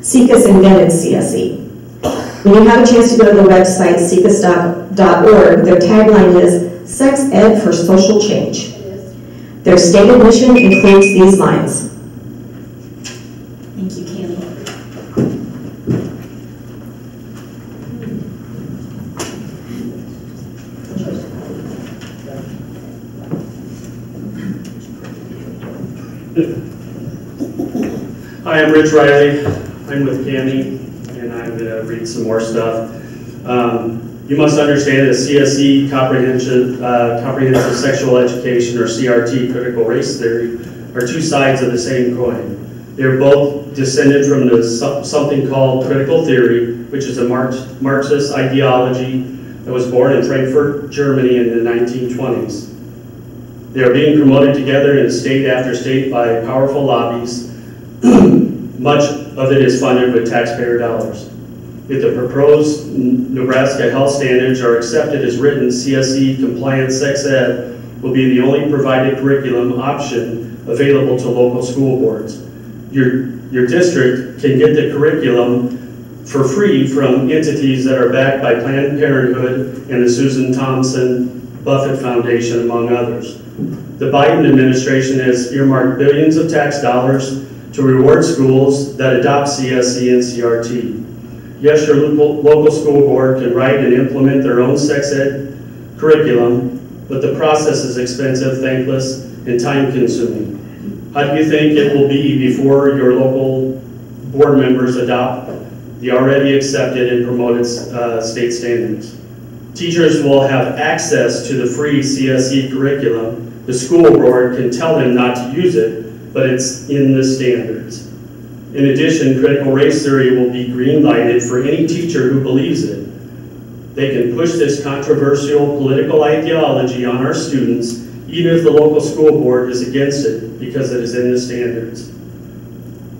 SICUS invented CSE. When you have a chance to go to the website, SICUS.org, their tagline is Sex Ed for Social Change. Their stated mission includes these lines. Thank you, Candy. Hi, I'm Rich Riley. I'm with Candy, and I'm going to read some more stuff. You must understand that CSE, comprehensive sexual education, or CRT, critical race theory, are two sides of the same coin. They're both descended from something called critical theory, which is a Marxist ideology that was born in Frankfurt, Germany in the 1920s. They are being promoted together in state after state by powerful lobbies. Much of it is funded with taxpayer dollars. If the proposed Nebraska health standards are accepted as written, CSE compliant sex ed will be the only provided curriculum option available to local school boards. Your district can get the curriculum for free from entities that are backed by Planned Parenthood and the Susan Thompson Buffett Foundation, among others. The Biden administration has earmarked billions of tax dollars to reward schools that adopt CSE and CRT. Yes, your local school board can write and implement their own sex ed curriculum, but the process is expensive, thankless, and time-consuming. How do you think it will be before your local board members adopt the already accepted and promoted state standards? Teachers will have access to the free CSE curriculum. The school board can tell them not to use it, but it's in the standards. In addition, critical race theory will be green-lighted for any teacher who believes it. They can push this controversial political ideology on our students, even if the local school board is against it, because it is in the standards.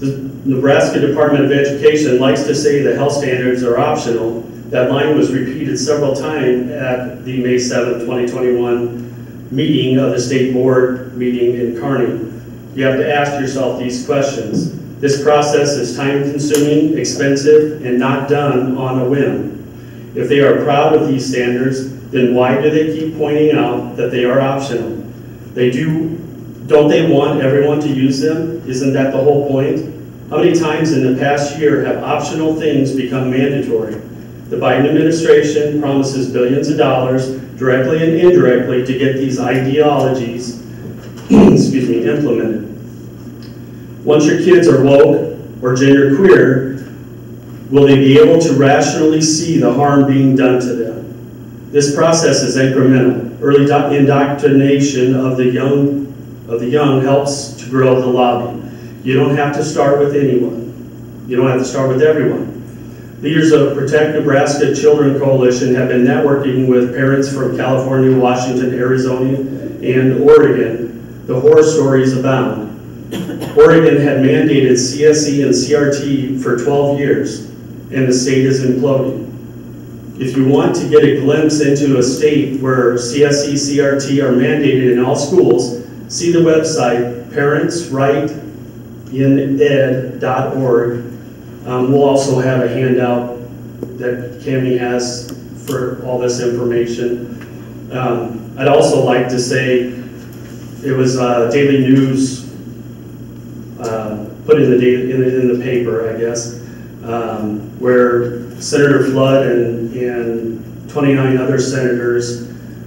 The Nebraska Department of Education likes to say the health standards are optional. That line was repeated several times at the May 7th, 2021 meeting of the state board meeting in Kearney. You have to ask yourself these questions. This process is time-consuming, expensive, and not done on a whim. If they are proud of these standards, then why do they keep pointing out that they are optional? Don't they want everyone to use them? Isn't that the whole point? How many times in the past year have optional things become mandatory? The Biden administration promises billions of dollars, directly and indirectly, to get these ideologies implemented. Once your kids are woke or genderqueer, will they be able to rationally see the harm being done to them? This process is incremental. Early indoctrination of the young helps to grow the lobby. You don't have to start with anyone. You don't have to start with everyone. Leaders of Protect Nebraska Children Coalition have been networking with parents from California, Washington, Arizona, and Oregon. The horror stories abound. Oregon had mandated CSE and CRT for 12 years, and the state is imploding. If you want to get a glimpse into a state where CSE, CRT are mandated in all schools, see the website parentsrightined.org. We'll also have a handout that Cami has for all this information. I'd also like to say it was Daily News put in the paper, I guess, where Senator Flood and 29 other senators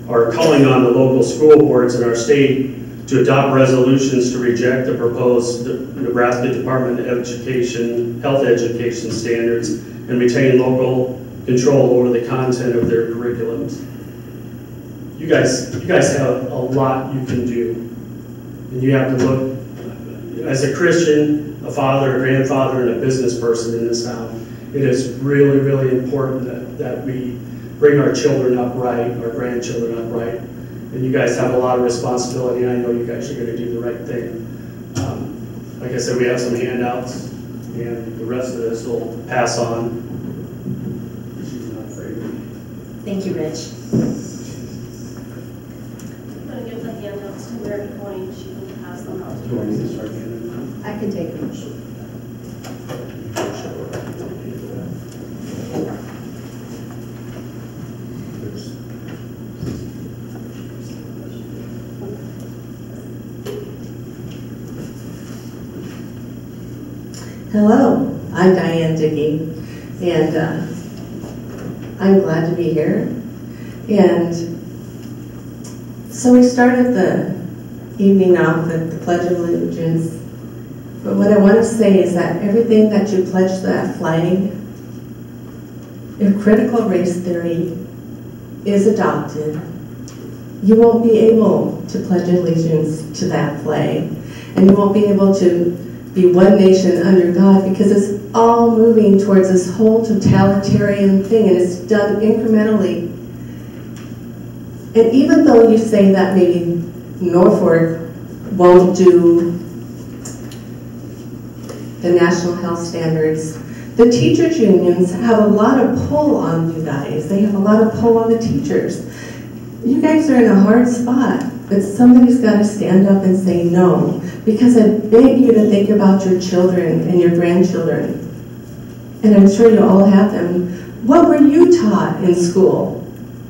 are calling on the local school boards in our state to adopt resolutions to reject the proposed Nebraska Department of Education health education standards and retain local control over the content of their curriculums. You guys have a lot you can do, and you have to look. As a Christian, a father, a grandfather, and a business person in this town, it is really, really important that we bring our children up right, our grandchildren up right. And you guys have a lot of responsibility, and I know you guys are going to do the right thing. Like I said, we have some handouts, and the rest of this will pass on. She's not afraid. Thank you, Rich. I'm going to give the handouts to Mary Coyne. She can pass them out to Do you want me to start handing them out? I can take them. Hello, I'm Diane Dickey, and I'm glad to be here. And so we started the evening off with the Pledge of Allegiance. But what I want to say is that everything that you pledge to that flag, if critical race theory is adopted, you won't be able to pledge allegiance to that flag. And you won't be able to be one nation under God, because it's all moving towards this whole totalitarian thing, and it's done incrementally. And even though you say that maybe Norfolk won't do the national health standards, the teachers' unions have a lot of pull on you guys. They have a lot of pull on the teachers. You guys are in a hard spot, but somebody's got to stand up and say no, because I beg you to think about your children and your grandchildren. And I'm sure you all have them. What were you taught in school?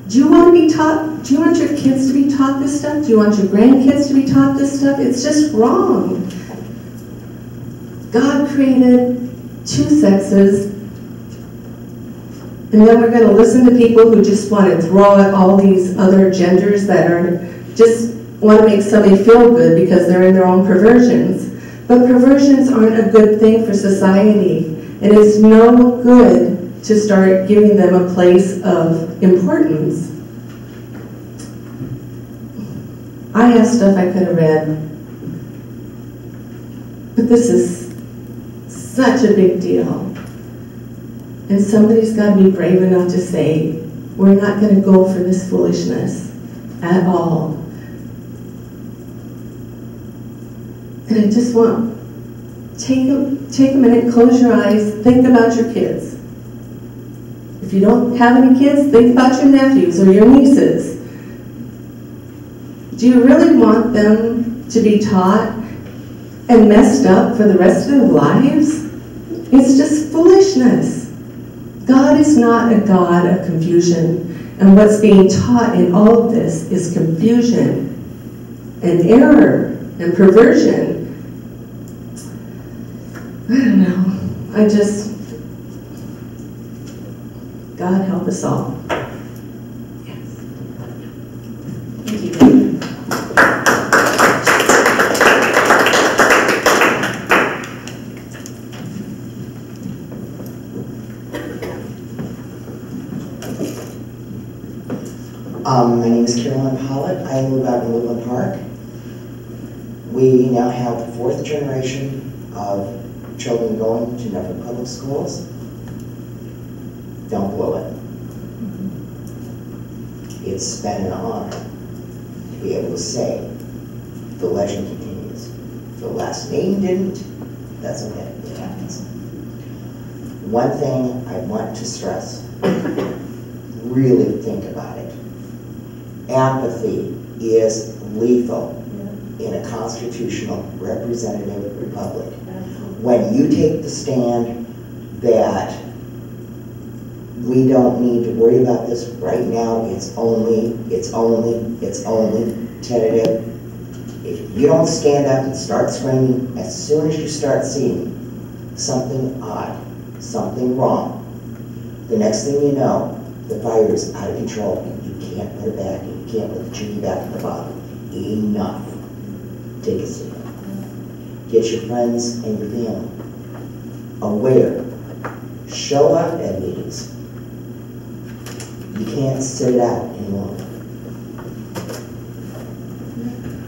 Do you want to be taught, do you want your kids to be taught this stuff? Do you want your grandkids to be taught this stuff? It's just wrong. God created two sexes, and then we're going to listen to people who just want to throw out all these other genders that are just want to make somebody feel good because they're in their own perversions. But perversions aren't a good thing for society, and it's no good to start giving them a place of importance. I have stuff I could have read, but this is such a big deal. And somebody's got to be brave enough to say, we're not going to go for this foolishness at all. And I just want, take a minute, close your eyes, think about your kids. If you don't have any kids, think about your nephews or your nieces. Do you really want them to be taught and messed up for the rest of their lives? It's just foolishness. God is not a God of confusion, and what's being taught in all of this is confusion and error and perversion. I don't know. I just, God help us all. Yes. Thank you. My name is Carolyn Pollitt. I live out in Woodland Park. We now have the fourth generation of children going to Norfolk Public Schools. Don't blow it. It's been an honor to be able to say the legend continues. The last name didn't, that's okay, it happens. One thing I want to stress, really think about it. Apathy is lethal in a constitutional representative republic. When you take the stand that we don't need to worry about this right now, it's only tentative. If you don't stand up and start screaming, as soon as you start seeing something odd, something wrong, the next thing you know, the fire is out of control and you can't put it back, and you can't put the genie back in the bottle. Enough. Take a seat. Get your friends and your family aware. Show up at meetings. You can't sit it out any longer.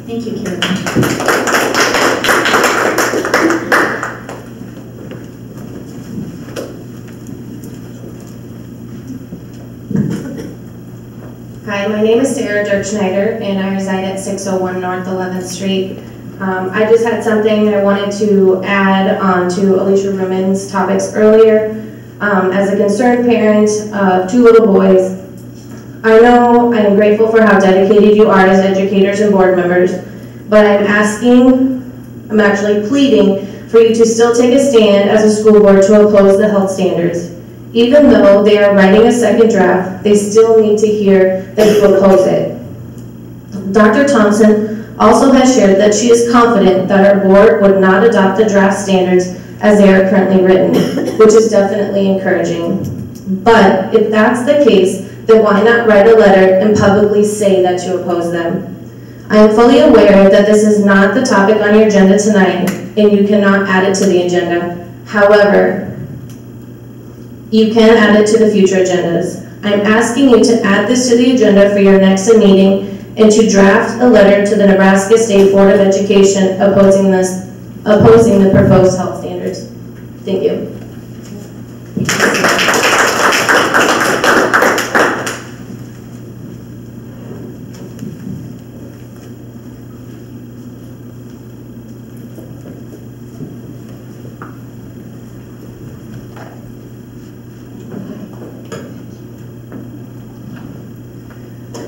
Thank you, Carolyn. Hi, my name is Sarah Dirk-Schneider, and I reside at 601 North 11th Street. I just had something I wanted to add on to Alicia Ruman's topics earlier. As a concerned parent of two little boys, I know I am grateful for how dedicated you are as educators and board members, but I'm actually pleading for you to still take a stand as a school board to oppose the health standards. Even though they are writing a second draft, they still need to hear that you oppose it. Dr. Thompson also has shared that she is confident that our board would not adopt the draft standards as they are currently written, which is definitely encouraging. But if that's the case, then why not write a letter and publicly say that you oppose them? I am fully aware that this is not the topic on your agenda tonight, and you cannot add it to the agenda. However, you can add it to the future agendas. I'm asking you to add this to the agenda for your next meeting and to draft a letter to the Nebraska State Board of Education opposing the proposed health standards. Thank you.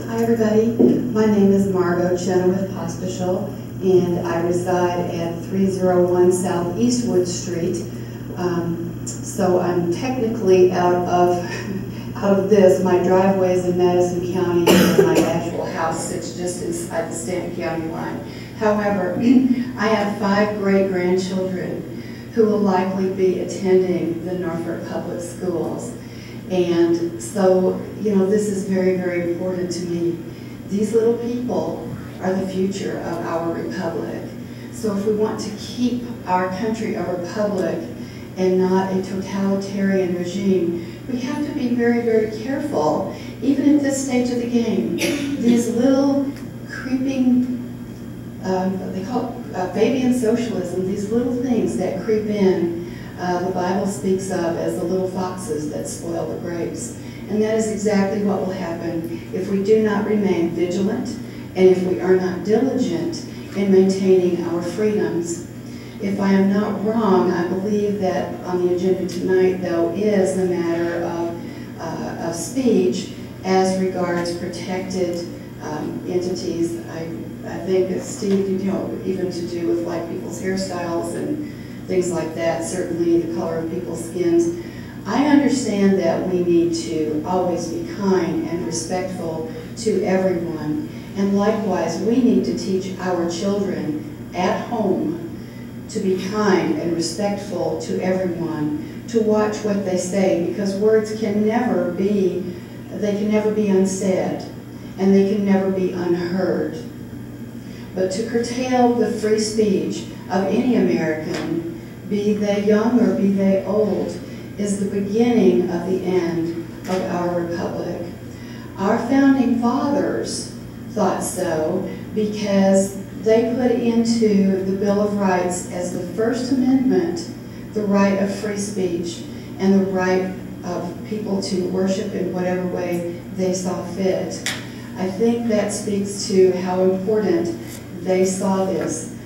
Hi everybody, my name is Margot Chenoweth Pospisil, and I reside at 301 South Eastwood Street. So I'm technically out of this. My driveway is in Madison County, and my actual house sits just inside the Stanton County line. However, I have 5 great-grandchildren who will likely be attending the Norfolk Public Schools. And so, you know, this is very, very important to me. These little people are the future of our republic. So if we want to keep our country a republic and not a totalitarian regime, we have to be very, very careful, even at this stage of the game. These little creeping, they call it Fabian socialism, these little things that creep in, the Bible speaks of as the little foxes that spoil the grapes. And that is exactly what will happen if we do not remain vigilant and if we are not diligent in maintaining our freedoms. If I am not wrong, I believe that on the agenda tonight, though, is the matter of speech as regards protected entities. I think, Steve, you know, even to do with like people's hairstyles and things like that, certainly the color of people's skins. I understand that we need to always be kind and respectful to everyone, and likewise we need to teach our children at home to be kind and respectful to everyone, to watch what they say, because words can never be, they can never be unsaid, and they can never be unheard. But to curtail the free speech of any American, be they young or be they old, is the beginning of the end of our republic. Our founding fathers thought so because they put into the Bill of Rights as the First Amendment the right of free speech and the right of people to worship in whatever way they saw fit. I think that speaks to how important they saw this.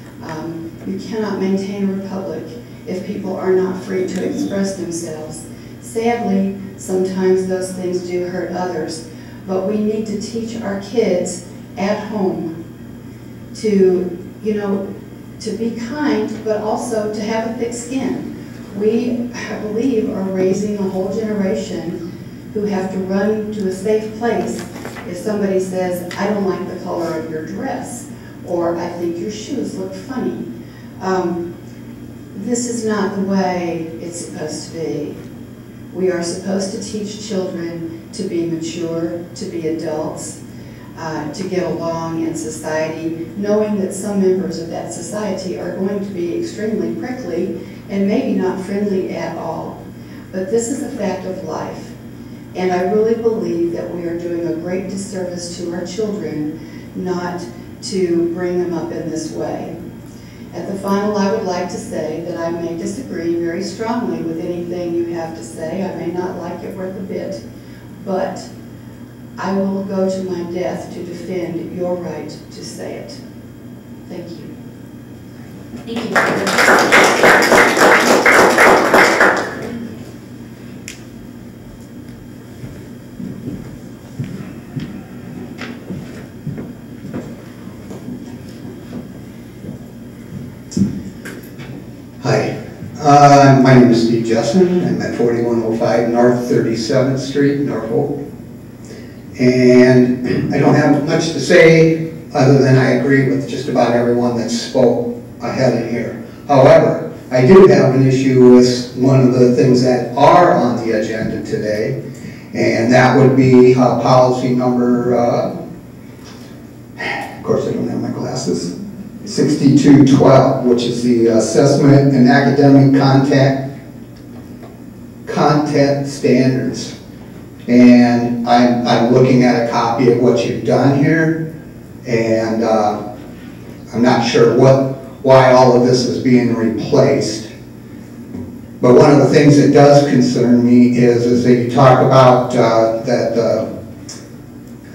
You cannot maintain a republic if people are not free to express themselves. Sadly, sometimes those things do hurt others, but we need to teach our kids at home to, you know, to be kind, but also to have a thick skin. We, I believe, are raising a whole generation who have to run to a safe place if somebody says, I don't like the color of your dress, or I think your shoes look funny. This is not the way it's supposed to be. We are supposed to teach children to be mature, to be adults, to get along in society, knowing that some members of that society are going to be extremely prickly and maybe not friendly at all. But this is a fact of life. And I really believe that we are doing a great disservice to our children not to bring them up in this way. At the final, I would like to say that I may disagree very strongly with anything you have to say. I may not like it worth a bit, but I will go to my death to defend your right to say it. Thank you. Thank you. Hi, my name is Steve Jesson. I'm at 4105 North 37th Street, Norfolk. And I don't have much to say other than I agree with just about everyone that spoke ahead of here. However, I do have an issue with one of the things that are on the agenda today, and that would be policy number, of course I don't have my glasses, 6212, which is the assessment and academic content standards. And I'm looking at a copy of what you've done here, and I'm not sure why all of this is being replaced. But one of the things that does concern me is that you talk about that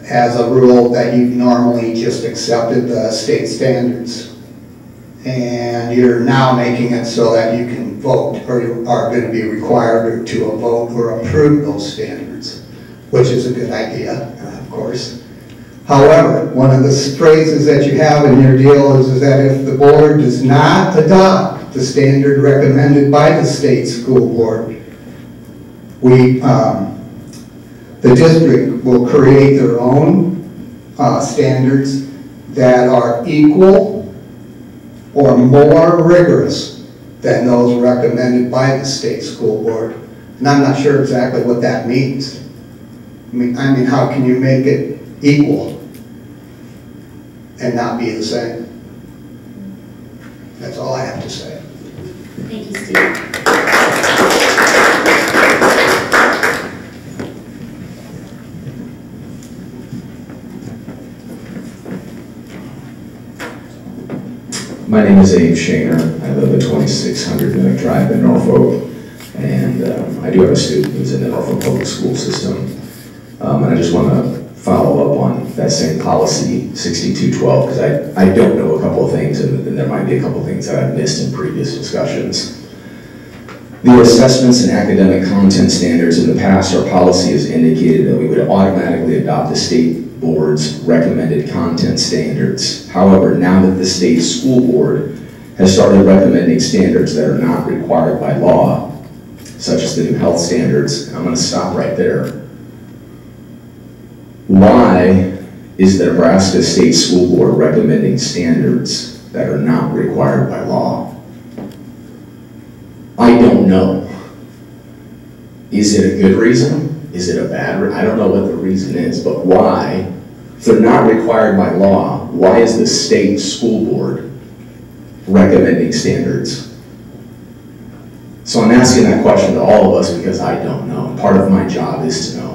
as a rule that you've normally just accepted the state standards, and you're now making it so that you can vote, or you are going to be required to vote or approve those standards, which is a good idea, of course. However, one of the phrases that you have in your deal is that if the board does not adopt the standard recommended by the state school board, the district will create their own standards that are equal or more rigorous than those recommended by the state school board. And I'm not sure exactly what that means. I mean, how can you make it equal and not be the same? That's all I have to say. Thank you, Steve. My name is Abe Shaner. I live at 2600 Minnick Drive in Norfolk, and I do have a student who's in the Norfolk public school system. And I just want to follow up on that same policy 6212, because I don't know a couple of things, and there might be a couple of things that I've missed in previous discussions. The assessments and academic content standards in the past, our policy has indicated that we would automatically adopt the state board's recommended content standards. However, now that the state school board has started recommending standards that are not required by law, such as the new health standards, and I'm going to stop right there. Why is the Nebraska State School Board recommending standards that are not required by law? I don't know. Is it a good reason? Is it a bad reason? I don't know what the reason is, but why? If they're not required by law, why is the state school board recommending standards? So I'm asking that question to all of us because I don't know. Part of my job is to know.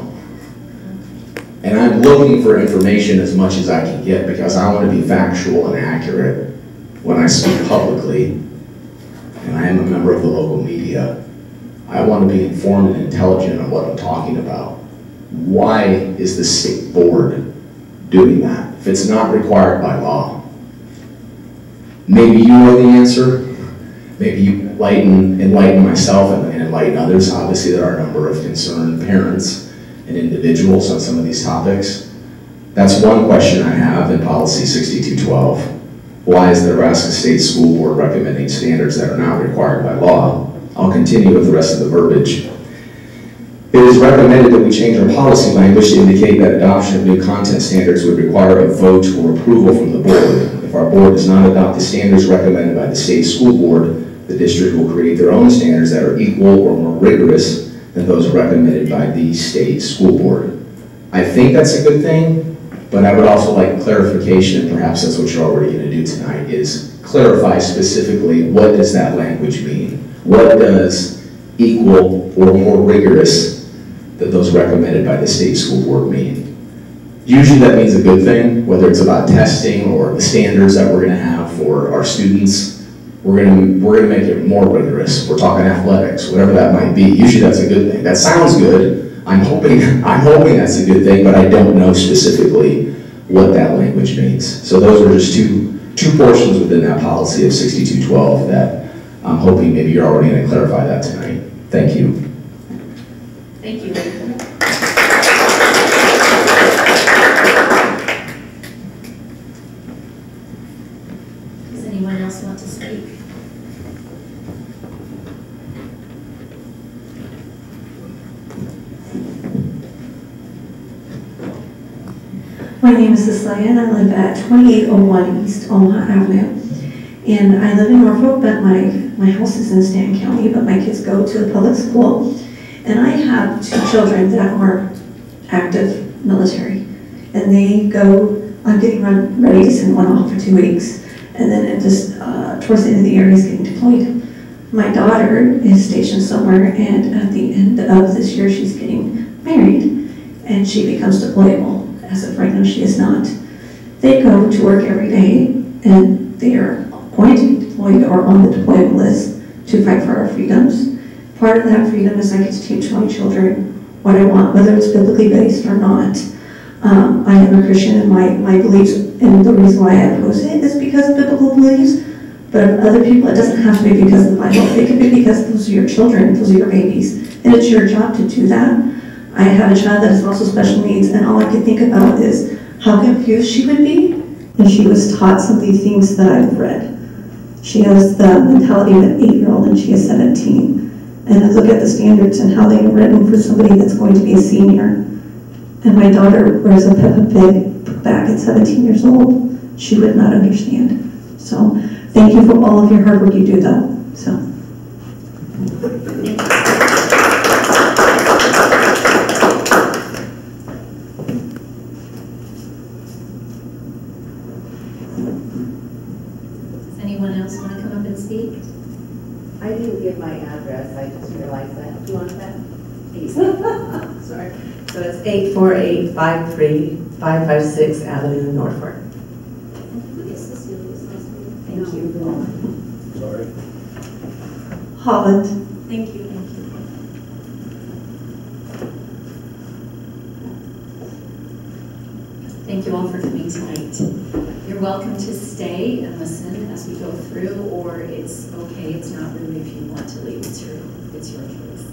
And I'm looking for information as much as I can get because I want to be factual and accurate when I speak publicly. And I am a member of the local media. I want to be informed and intelligent on what I'm talking about. Why is the state board doing that if it's not required by law? Maybe you know the answer. Maybe you enlighten myself and enlighten others. Obviously, there are a number of concerned parents and individuals on some of these topics. That's one question I have in policy 6212. Why is the Nebraska State School Board recommending standards that are not required by law? I'll continue with the rest of the verbiage. It is recommended that we change our policy language to indicate that adoption of new content standards would require a vote or approval from the board. If our board does not adopt the standards recommended by the state school board, the district will create their own standards that are equal or more rigorous than those recommended by the state school board. I think that's a good thing, but I would also like clarification, and perhaps that's what you're already going to do tonight, is clarify specifically what does that language mean? What does equal or more rigorous than those recommended by the state school board mean? Usually that means a good thing, whether it's about testing or the standards that we're going to have for our students. We're going to make it more rigorous. We're talking athletics, whatever that might be. Usually that's a good thing. That sounds good. I'm hoping that's a good thing, but I don't know specifically what that language means. So those are just two portions within that policy of 6212 that I'm hoping maybe you're already going to clarify that tonight. Thank you. Thank you. Does anyone else want to speak? My name is Cecilia and I live at 2801 East Omaha Avenue. And I live in Norfolk, but my my house is in Stanton County, but my kids go to the public school. And I have 2 children that are active military. And they go, I'm getting ready to send one off for 2 weeks. And then it just, towards the end of the year, he's getting deployed. My daughter is stationed somewhere, and at the end of this year, she's getting married, and she becomes deployable. As of right now, she is not. They go to work every day, and they are going to be deployed or on the deployable list to fight for our freedoms. Part of that freedom is I get to teach my children what I want, whether it's biblically based or not. I am a Christian, and my beliefs, and the reason why I oppose it is because of biblical beliefs. But other people, it doesn't have to be because of the Bible. It could be because those are your children, those are your babies, and it's your job to do that. I have a child that has also special needs, and all I can think about is how confused she would be if she was taught some of these things that I've read. She has the mentality of an 8-year-old, and she is 17. And I look at the standards and how they are written for somebody that's going to be a senior. And my daughter wears a Peppa Pig back at 17 years old. She would not understand. So thank you for all of your hard work you do, though. So. Does anyone else want to come up and speak? I didn't give my address, I just realized that. Do you want that? Sorry. So it's 84853 556 Avenue, Norfolk. Thank you. Sorry. Holland. Thank you. Thank you. Thank you all for coming tonight. You're welcome to stay and listen as we go through, or it's okay, it's not rude if you want to leave. It's your choice.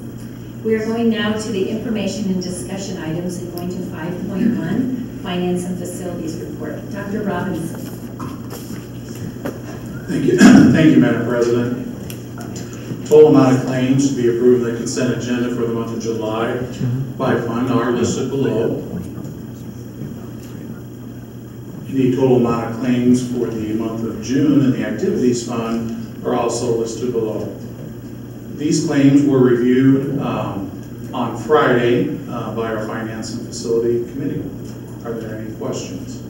We are going now to the information and discussion items and going to 5.1, Finance and Facilities Report. Dr. Robinson. Thank you. Thank you, Madam President. Total amount of claims to be approved in the consent agenda for the month of July by fund are listed below. The total amount of claims for the month of June in the activities fund are also listed below. These claims were reviewed on Friday by our Finance and Facility Committee. Are there any questions?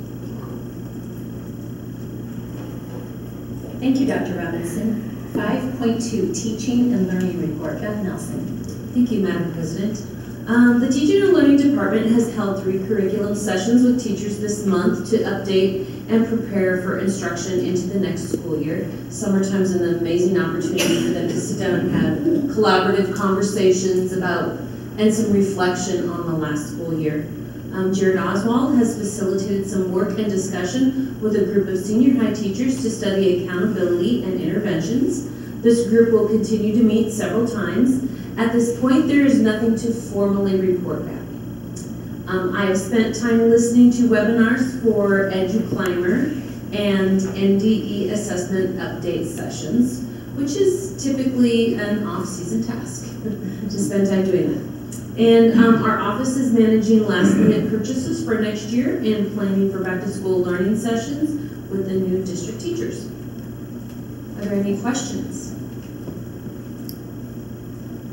Thank you, Dr. Robinson. 5.2, Teaching and Learning Report. Beth Nelson. Thank you, Madam President. The Teaching and Learning Department has held 3 curriculum sessions with teachers this month to update and prepare for instruction into the next school year. Summertime is an amazing opportunity for them to sit down and have collaborative conversations about and some reflection on the last school year. Jared Oswald has facilitated some work and discussion with a group of senior high teachers to study accountability and interventions. This group will continue to meet several times. At this point, there is nothing to formally report back. I have spent time listening to webinars for EduClimber and NDE assessment update sessions, which is typically an off-season task to spend time doing that. And our office is managing last-minute purchases for next year and planning for back-to-school learning sessions with the new district teachers. Are there any questions?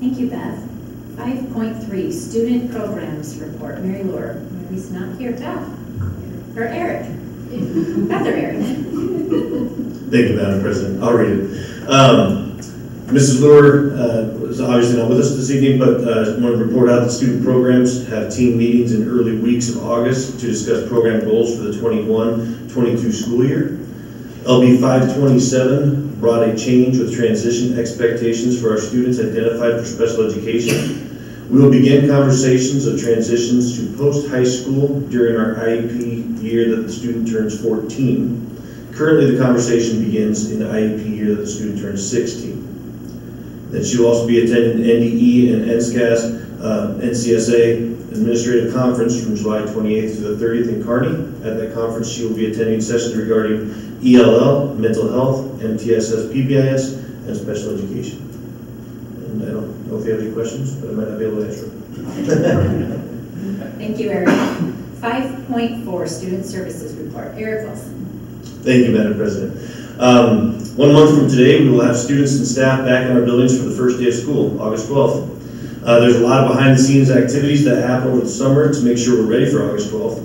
Thank you, Beth. 5.3, Student Programs Report. Mary Laura. Mary's not here. Beth. Or Eric. Beth or Eric? Thank you, Madam President. I'll read it. Mrs. Lure is obviously not with us this evening, but I want to report out that student programs have team meetings in early weeks of August to discuss program goals for the 21-22 school year. LB 527 brought a change with transition expectations for our students identified for special education. We will begin conversations of transitions to post-high school during our IEP year that the student turns 14. Currently, the conversation begins in the IEP year that the student turns 16. Then she will also be attending NDE and NCSA Administrative Conference from July 28th to the 30th in Kearney. At that conference, she will be attending sessions regarding ELL, mental health, MTSS, PBIS, and special education. And I don't know if you have any questions, but I might not be able to answer them. Thank you, Eric. 5.4, Student Services Report. Eric Wilson. Thank you, Madam President. 1 month from today, we will have students and staff back in our buildings for the first day of school, August 12th. There's a lot of behind-the-scenes activities that happen over the summer to make sure we're ready for August 12th.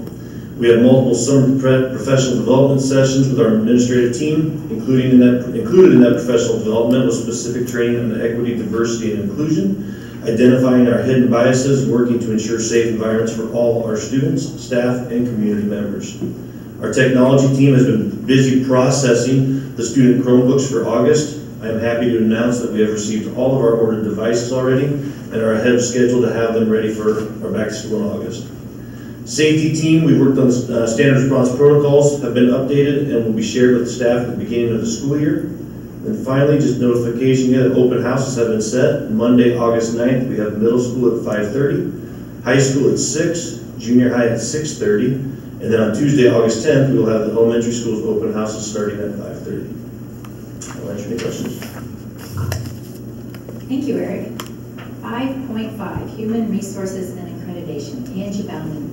We have multiple summer professional development sessions with our administrative team, included in that professional development with specific training on equity, diversity, and inclusion, identifying our hidden biases, working to ensure safe environments for all our students, staff, and community members. Our technology team has been busy processing the student Chromebooks for August. I am happy to announce that we have received all of our ordered devices already and are ahead of schedule to have them ready for our back to school in August. Safety team, we worked on standard response protocols, have been updated and will be shared with the staff at the beginning of the school year. And finally, just notification that open houses have been set. Monday, August 9th, we have middle school at 5:30, high school at 6, junior high at 6:30, and then on Tuesday, August 10th, we will have the elementary schools open houses starting at 5:30. I'll answer any questions. Thank you, Eric. 5.5, Human Resources and Accreditation. Angie Bauman.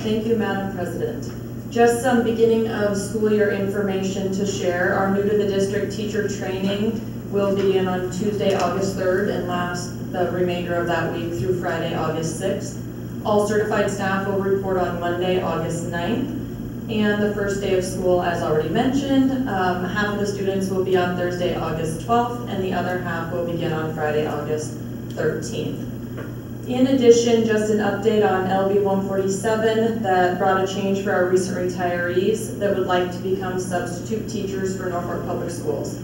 Thank you, Madam President. Just some beginning of school year information to share. Our new to the district teacher training will begin on Tuesday, August 3rd and last the remainder of that week through Friday, August 6th. All certified staff will report on Monday, August 9th. And the first day of school, as already mentioned, half of the students will be on Thursday, August 12th, and the other half will begin on Friday, August 13th. In addition, just an update on LB 147 that brought a change for our recent retirees that would like to become substitute teachers for Norfolk Public Schools.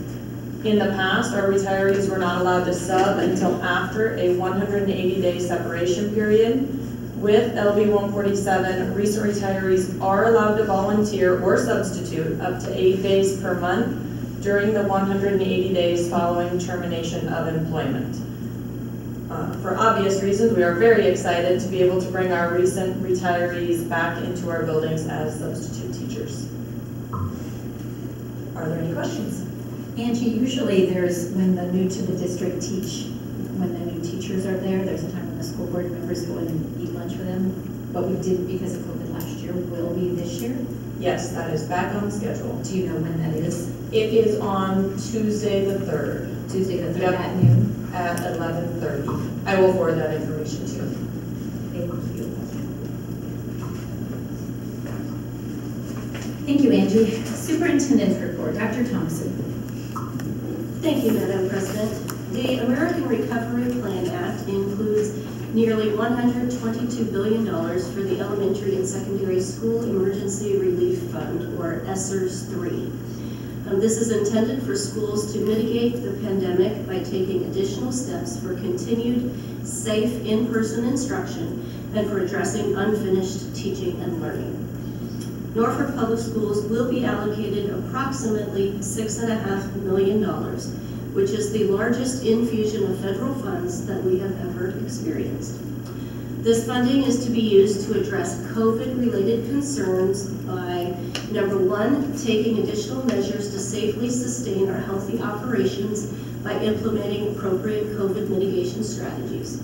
In the past, our retirees were not allowed to sub until after a 180-day separation period. With LB 147, recent retirees are allowed to volunteer or substitute up to 8 days per month during the 180 days following termination of employment. For obvious reasons, we are very excited to be able to bring our recent retirees back into our buildings as substitute teachers. Are there any questions? Angie, usually there's, when the new to the district when the new teachers are there, there's a time when the school board members go in and eat lunch with them, but we didn't because of COVID last year. Will we this year? Yes, that is back on schedule. Do you know when that is? It is on Tuesday the 3rd. Tuesday the 3rd Yep. at noon? At 11:30. I will forward that information to you. Thank you. Thank you, Angie. Superintendent's report, Dr. Thompson. Thank you, Madam President. The American Recovery Plan Act includes nearly $122 billion for the Elementary and Secondary School Emergency Relief Fund, or ESSERS 3. This is intended for schools to mitigate the pandemic by taking additional steps for continued safe in-person instruction and for addressing unfinished teaching and learning. Norfolk Public Schools will be allocated approximately $6.5 million, which is the largest infusion of federal funds that we have ever experienced. This funding is to be used to address COVID-related concerns by, number one, taking additional measures to safely sustain our healthy operations by implementing appropriate COVID mitigation strategies.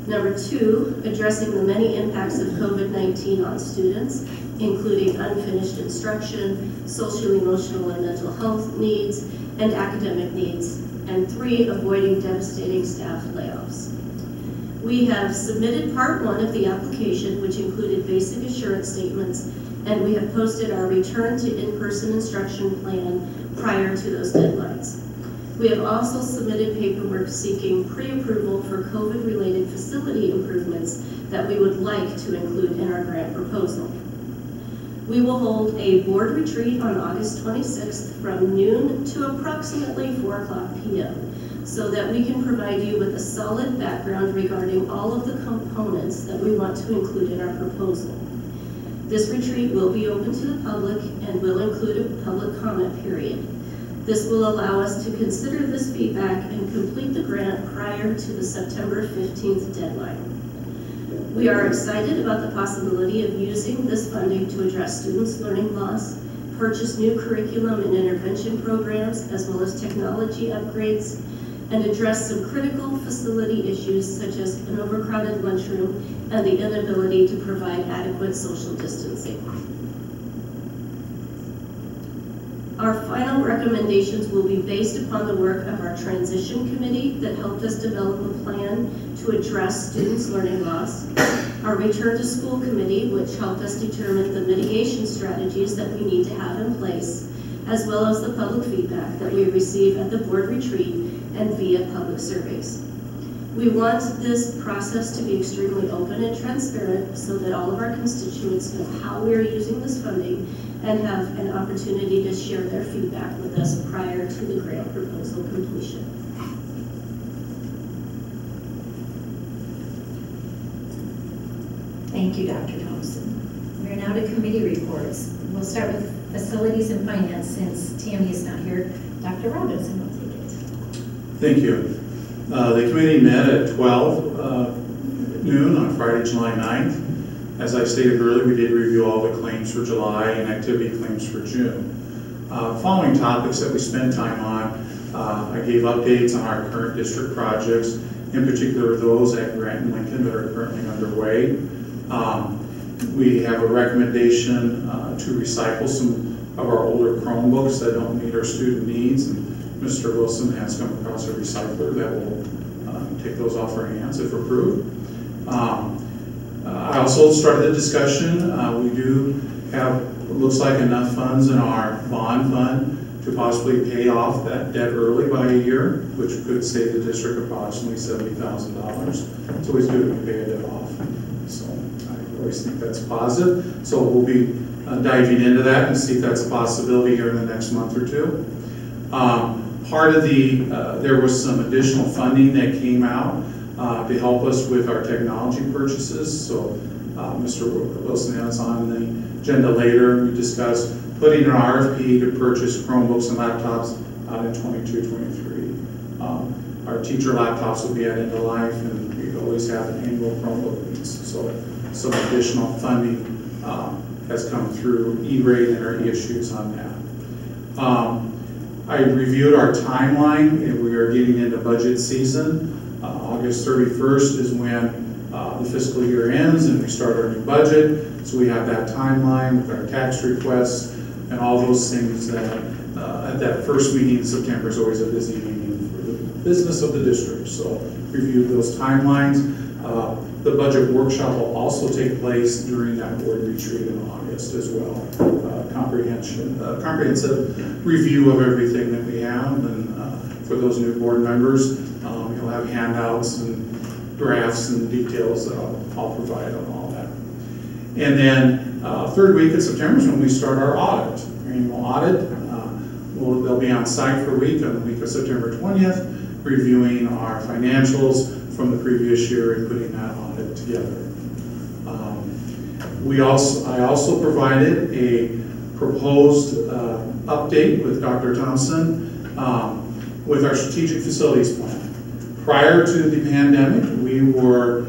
Number two, addressing the many impacts of COVID-19 on students, including unfinished instruction, social, emotional, and mental health needs, and academic needs. And three, avoiding devastating staff layoffs. We have submitted part one of the application, which included basic assurance statements, and we have posted our return to in-person instruction plan prior to those deadlines. We have also submitted paperwork seeking pre-approval for COVID-related facility improvements that we would like to include in our grant proposal. We will hold a board retreat on August 26th from noon to approximately 4:00 p.m. so that we can provide you with a solid background regarding all of the components that we want to include in our proposal. This retreat will be open to the public and will include a public comment period. This will allow us to consider this feedback and complete the grant prior to the September 15th deadline. We are excited about the possibility of using this funding to address students' learning loss, purchase new curriculum and intervention programs, as well as technology upgrades, and address some critical facility issues such as an overcrowded lunchroom and the inability to provide adequate social distancing. Our final recommendations will be based upon the work of our transition committee that helped us develop a plan to address students' learning loss, our return to school committee, which helped us determine the mitigation strategies that we need to have in place, as well as the public feedback that we receive at the board retreat and via public surveys. We want this process to be extremely open and transparent so that all of our constituents know how we are using this funding and have an opportunity to share their feedback with us prior to the grant proposal completion. Thank you, Dr. Thompson. We are now to committee reports. We'll start with facilities and finance since Tammy is not here. Dr. Robinson will take it. Thank you. The committee met at 12 noon on Friday, July 9th. As I stated earlier, we did review all the claims for July and activity claims for June. Following topics that we spent time on, I gave updates on our current district projects, in particular those at Grant and Lincoln that are currently underway. We have a recommendation to recycle some of our older Chromebooks that don't meet our student needs. And Mr. Wilson has come across a recycler that will take those off our hands if approved. I also started the discussion. We do have, it looks like, enough funds in our bond fund to possibly pay off that debt early by a year, which could save the district approximately $70,000. It's always good when you pay a debt off. So I always think that's positive. So we'll be diving into that and see if that's a possibility here in the next month or two. Part of the, there was some additional funding that came out to help us with our technology purchases. So Mr. Wilson has on the agenda later, we discussed putting an RFP to purchase Chromebooks and laptops out in 22-23. Our teacher laptops will be at end of life, and we always have an annual Chromebook needs. So some additional funding has come through E-rate and our issues on that. I reviewed our timeline, and we are getting into budget season. August 31st is when the fiscal year ends and we start our new budget. So we have that timeline with our tax requests and all those things that at that first meeting in September is always a busy meeting for the business of the district. So review those timelines. The budget workshop will also take place during that board retreat in August as well. Comprehensive review of everything that we have, and for those new board members, you'll have handouts and drafts and details that I'll provide on all that. And then third week of September is when we start our audit, our annual audit. They'll be on site for a week on the week of September 20th, reviewing our financials from the previous year and putting that audit together. I also provided a proposed update with Dr. Thompson with our strategic facilities plan. Prior to the pandemic, we were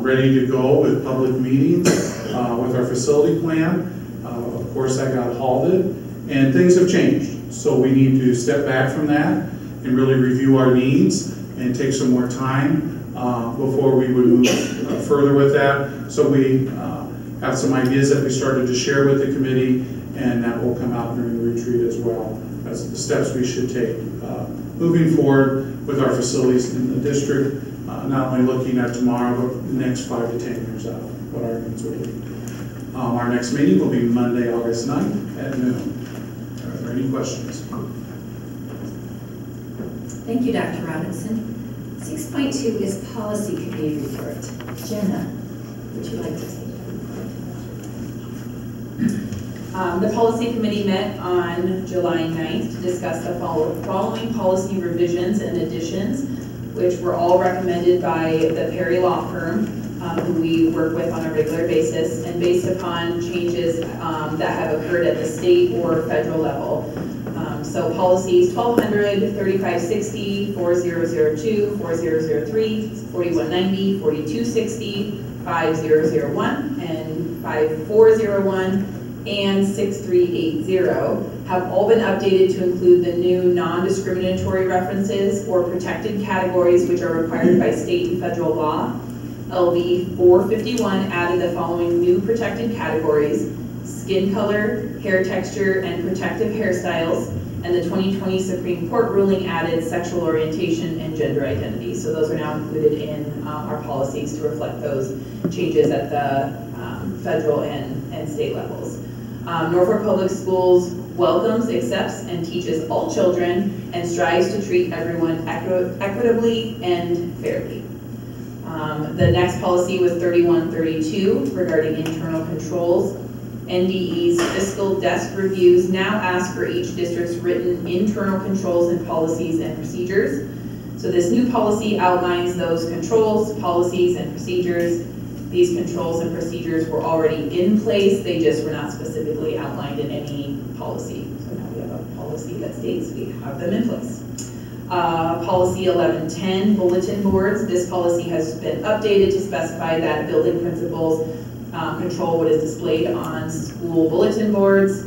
ready to go with public meetings with our facility plan. Of course, that got halted, and things have changed. So we need to step back from that and really review our needs and take some more time before we would move further with that. So we have some ideas that we started to share with the committee, and that will come out during the retreat as well as the steps we should take moving forward with our facilities in the district, not only looking at tomorrow, but the next 5 to 10 years out, what our needs will be. Our next meeting will be Monday, August 9th at noon. Are there any questions? Thank you, Dr. Robinson. 6.2 is policy committee report. Jenna, would you like to take that? The policy committee met on July 9th to discuss the following policy revisions and additions, which were all recommended by the Perry Law Firm, who we work with on a regular basis, and based upon changes that have occurred at the state or federal level. So policies 1200, 3560, 4002, 4003, 4190, 4260, 5001, and 5401, and 6380 have all been updated to include the new non-discriminatory references or protected categories which are required by state and federal law. LB 451 added the following new protected categories: skin color, hair texture, and protective hairstyles, and the 2020 Supreme Court ruling added sexual orientation and gender identity. So those are now included in our policies to reflect those changes at the federal and state levels. Norfolk Public Schools welcomes, accepts, and teaches all children and strives to treat everyone equitably and fairly. The next policy was 3132 regarding internal controls. NDE's fiscal desk reviews now ask for each district's written internal controls and policies and procedures. So this new policy outlines those controls, policies, and procedures. These controls and procedures were already in place, they just were not specifically outlined in any policy. So now we have a policy that states we have them in place. Policy 1110, bulletin boards. This policy has been updated to specify that building principals control what is displayed on school bulletin boards.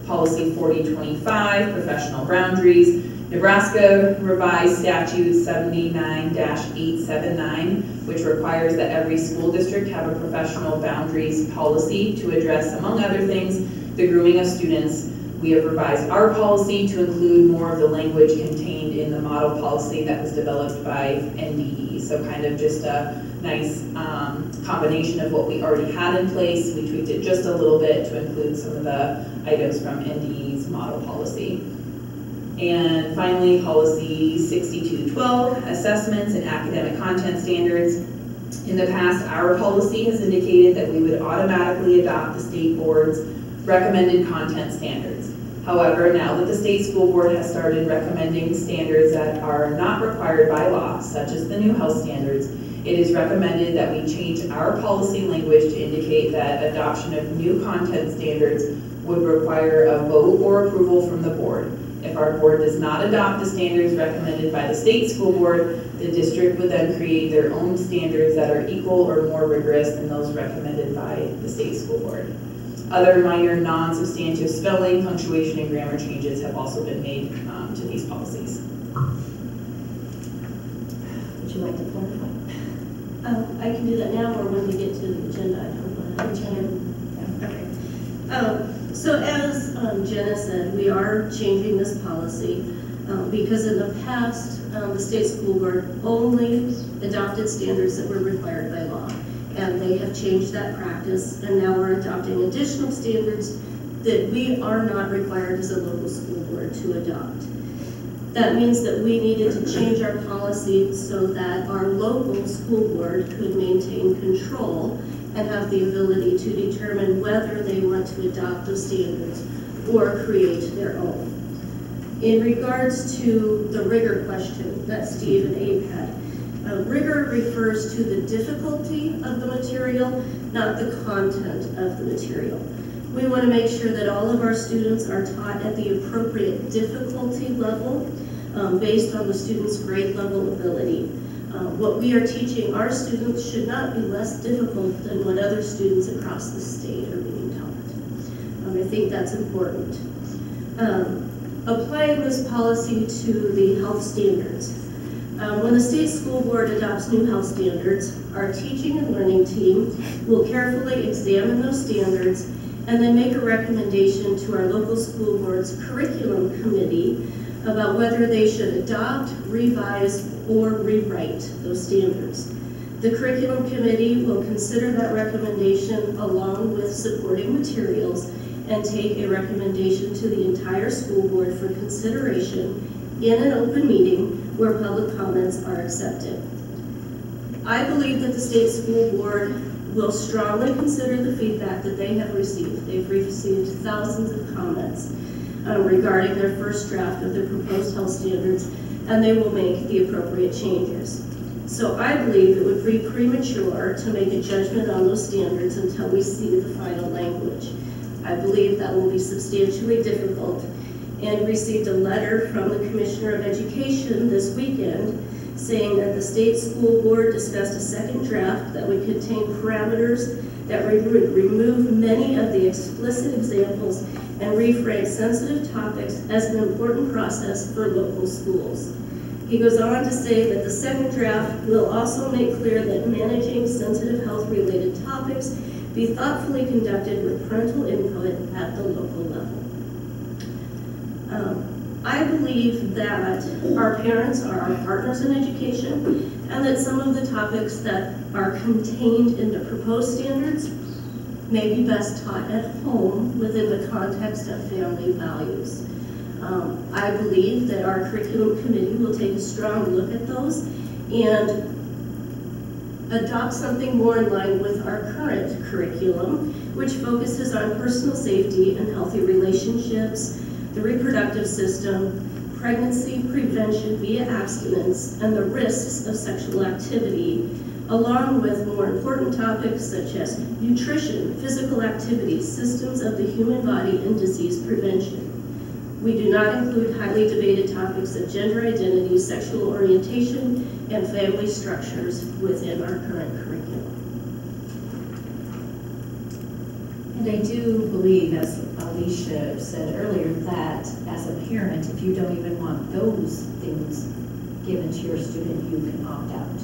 Policy 4025, professional boundaries. Nebraska revised statute 79-879, which requires that every school district have a professional boundaries policy to address, among other things, the grooming of students. We have revised our policy to include more of the language contained in the model policy that was developed by NDE. So kind of just a nice combination of what we already had in place. We tweaked it just a little bit to include some of the items from NDE's model policy. And finally, policy 6212, assessments and academic content standards. In the past, our policy has indicated that we would automatically adopt the state board's recommended content standards. However, now that the state school board has started recommending standards that are not required by law, such as the new health standards, it is recommended that we change our policy language to indicate that adoption of new content standards would require a vote or approval from the board. If our board does not adopt the standards recommended by the state school board, the district would then create their own standards that are equal or more rigorous than those recommended by the state school board. Other minor non-substantive spelling, punctuation, and grammar changes have also been made to these policies. Would you like to clarify? I can do that now, or when we get to the agenda item. Okay. So as Jenna said, we are changing this policy because in the past, the state school board only adopted standards that were required by law. And they have changed that practice, and now we're adopting additional standards that we are not required as a local school board to adopt. That means that we needed to change our policy so that our local school board could maintain control and have the ability to determine whether they want to adopt those standards or create their own. In regards to the rigor question that Steve and Abe had, rigor refers to the difficulty of the material, not the content of the material. We want to make sure that all of our students are taught at the appropriate difficulty level based on the student's grade level ability. What we are teaching our students should not be less difficult than what other students across the state are being taught. I think that's important. Applying this policy to the health standards. When the state school board adopts new health standards, our teaching and learning team will carefully examine those standards and then make a recommendation to our local school board's curriculum committee about whether they should adopt, revise, or rewrite those standards. The curriculum committee will consider that recommendation along with supporting materials and take a recommendation to the entire school board for consideration in an open meeting where public comments are accepted. I believe that the state school board will strongly consider the feedback that they have received. They've received thousands of comments regarding their first draft of the proposed health standards, and they will make the appropriate changes. So I believe it would be premature to make a judgment on those standards until we see the final language. I believe that will be substantially difficult, and received a letter from the Commissioner of Education this weekend saying that the state school board discussed a second draft that would contain parameters that would remove many of the explicit examples and rephrase sensitive topics as an important process for local schools. He goes on to say that the second draft will also make clear that managing sensitive health-related topics topics be thoughtfully conducted with parental input at the local level. I believe that our parents are our partners in education, and that some of the topics that are contained in the proposed standards may be best taught at home within the context of family values. I believe that our curriculum committee will take a strong look at those and adopt something more in line with our current curriculum, which focuses on personal safety and healthy relationships, the reproductive system, pregnancy prevention via abstinence, and the risks of sexual activity, along with more important topics such as nutrition, physical activity, systems of the human body, and disease prevention. We do not include highly debated topics of gender identity, sexual orientation, and family structures within our current curriculum. And I do believe, as Alicia said earlier, that as a parent, if you don't even want those things given to your student, you can opt out.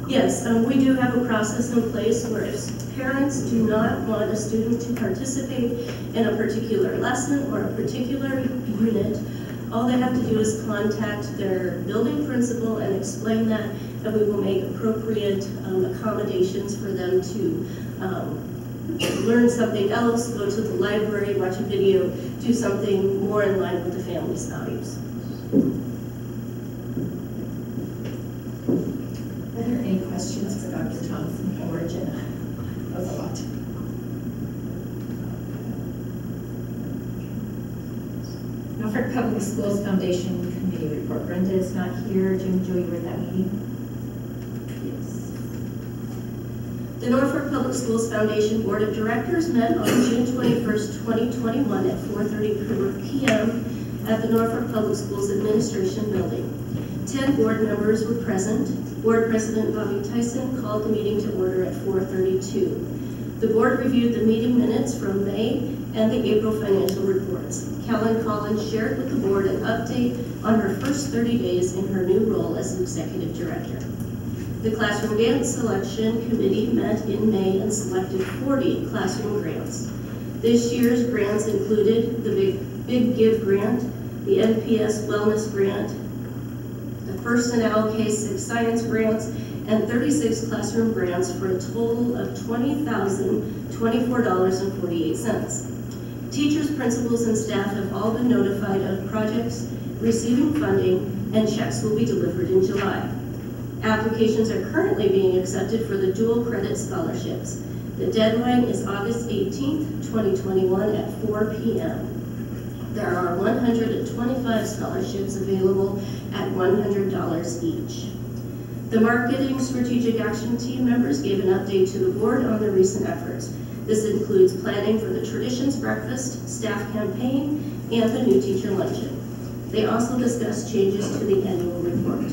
Yes, we do have a process in place where if parents do not want a student to participate in a particular lesson or a particular unit, all they have to do is contact their building principal and explain that, and we will make appropriate accommodations for them to learn something else, go to the library, watch a video, do something more in line with the family's values. Are there any questions for Dr. Thompson or Jenna? That was a lot. Norfolk Public Schools Foundation Committee report. Brenda is not here. Jim, Joy, you were at that meeting? Yes. The Norfolk Public Schools Foundation Board of Directors met on June 21st, 2021 at 4:30 p.m. at the Norfolk Public Schools Administration Building. 10 board members were present. Board President Bobby Tyson called the meeting to order at 4:32. The board reviewed the meeting minutes from May and the April financial reports. Kellen Collins shared with the board an update on her first 30 days in her new role as executive director. The Classroom Grant Selection Committee met in May and selected 40 classroom grants. This year's grants included the Big Give Grant, the NPS Wellness Grant, the First and K6 Science Grants, and 36 classroom grants for a total of $20,024.48. Teachers, principals, and staff have all been notified of projects receiving funding, and checks will be delivered in July. Applications are currently being accepted for the dual credit scholarships. The deadline is August 18th, 2021 at 4 p.m. There are 125 scholarships available at $100 each. The Marketing Strategic Action Team members gave an update to the board on their recent efforts. This includes planning for the Traditions Breakfast, staff campaign, and the new teacher luncheon. They also discussed changes to the annual report.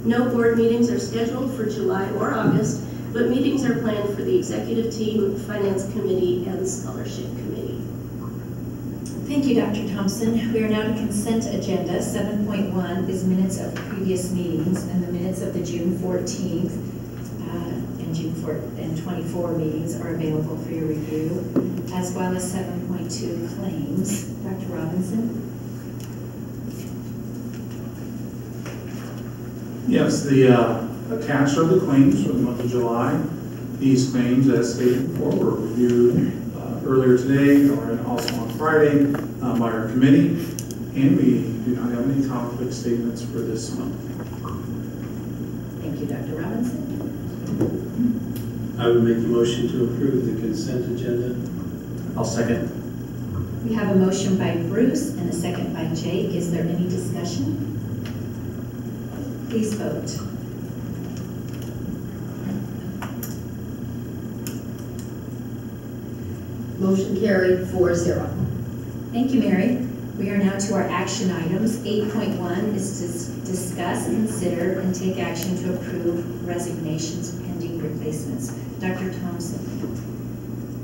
No board meetings are scheduled for July or August, but meetings are planned for the executive team, finance committee, and scholarship committee. Thank you, Dr. Thompson. We are now to consent agenda. 7.1 is minutes of previous meetings, and the minutes of the June 14th and June 4th and 24 meetings are available for your review, as well as 7.2 claims. Dr. Robinson? Yes, the attached are the claims for the month of July. These claims, as stated before, were reviewed earlier today and also on Friday by our committee, and we do not have any conflict statements for this month. Thank you, Dr. Robinson. I would make a motion to approve the consent agenda. I'll second. We have a motion by Bruce and a second by Jake. Is there any discussion? Please vote. Motion carried 4-0. Thank you, Mary. We are now to our action items. 8.1 is to discuss, consider, and take action to approve resignations pending replacements. Dr. Thompson.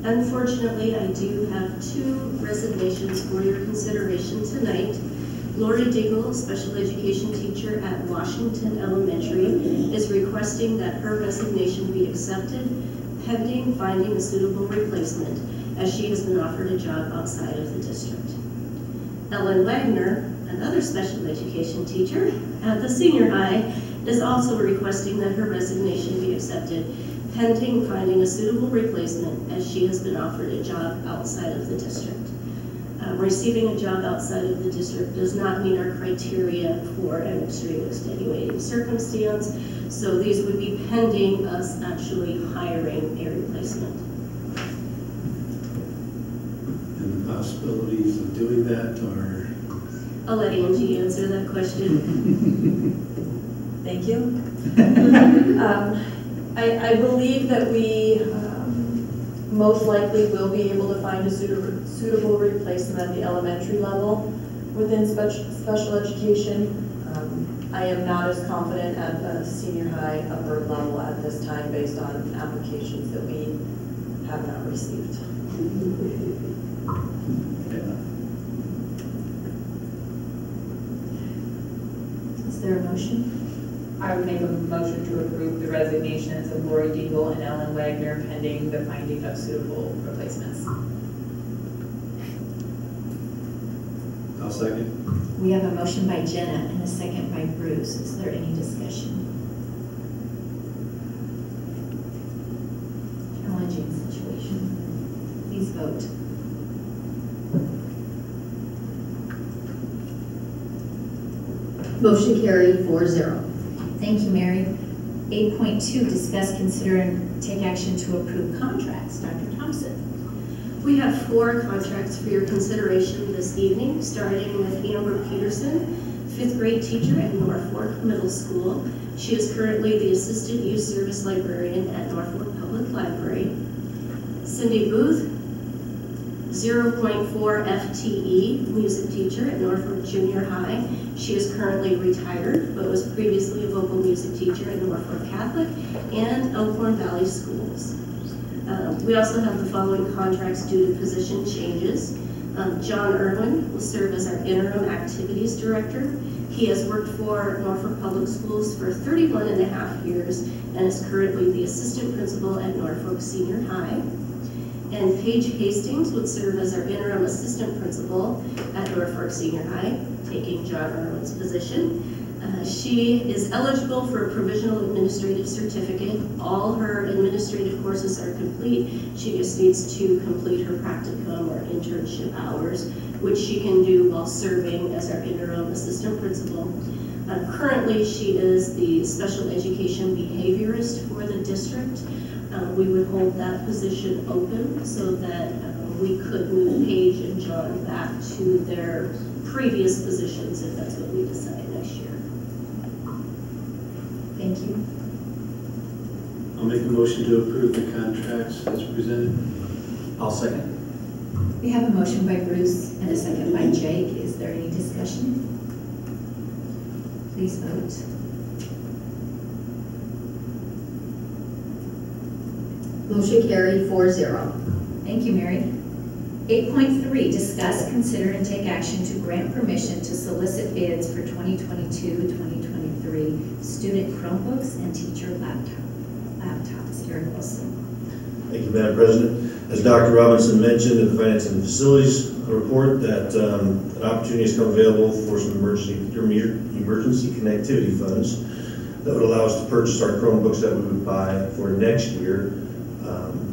Unfortunately, I do have 2 resignations for your consideration tonight. Lori Diggle, special education teacher at Washington Elementary, is requesting that her resignation be accepted pending finding a suitable replacement, as she has been offered a job outside of the district. Ellen Wagner, another special education teacher at the senior high, is also requesting that her resignation be accepted, pending finding a suitable replacement, as she has been offered a job outside of the district. Receiving a job outside of the district does not meet our criteria for an extreme extenuating circumstance, so these would be pending us actually hiring a replacement. And the possibilities of doing that are? I'll let Angie answer that question. Thank you. I believe that we most likely will be able to find a suitable replacement at the elementary level within special education. I am not as confident at the senior high upper level at this time based on applications that we have not received. Is there a motion? I would make a motion to approve the resignations of Lori Dingle and Ellen Wagner pending the finding of suitable replacements. I'll second. We have a motion by Jenna and a second by Bruce. Is there any discussion? Challenging situation. Please vote. Motion carried 4-0. Thank you, Mary. 8.2, discuss, consider, and take action to approve contracts. Dr. Thompson. We have 4 contracts for your consideration this evening, starting with Amber Peterson, 5th grade teacher at Norfolk Middle School. She is currently the Assistant Youth Service Librarian at Norfolk Public Library. Cindy Booth, 0.4 FTE music teacher at Norfolk Junior High. She is currently retired, but was previously a vocal music teacher at Norfolk Catholic and Elkhorn Valley Schools. We also have the following contracts due to position changes. John Irwin will serve as our interim activities director. He has worked for Norfolk Public Schools for 31.5 years and is currently the assistant principal at Norfolk Senior High. And Paige Hastings would serve as our interim assistant principal at Norfolk Senior High, taking John Irwin's position. She is eligible for a provisional administrative certificate. All her administrative courses are complete. She just needs to complete her practicum or internship hours, which she can do while serving as our interim assistant principal. Currently, she is the special education behaviorist for the district. We would hold that position open so that we could move Paige and John back to their previous positions if that's what we decide next year. Thank you. I'll make a motion to approve the contracts as presented. I'll second. We have a motion by Bruce and a second by Jake. Is there any discussion? Please vote. Motion carried 4-0. Thank you, Mary. 8.3, discuss, consider, and take action to grant permission to solicit bids for 2022-2023 student Chromebooks and teacher laptops. Eric Wilson. Thank you, Madam President. As Dr. Robinson mentioned in the Finance and Facilities report, that an opportunity has come available for some emergency connectivity funds that would allow us to purchase our Chromebooks that we would buy for next year.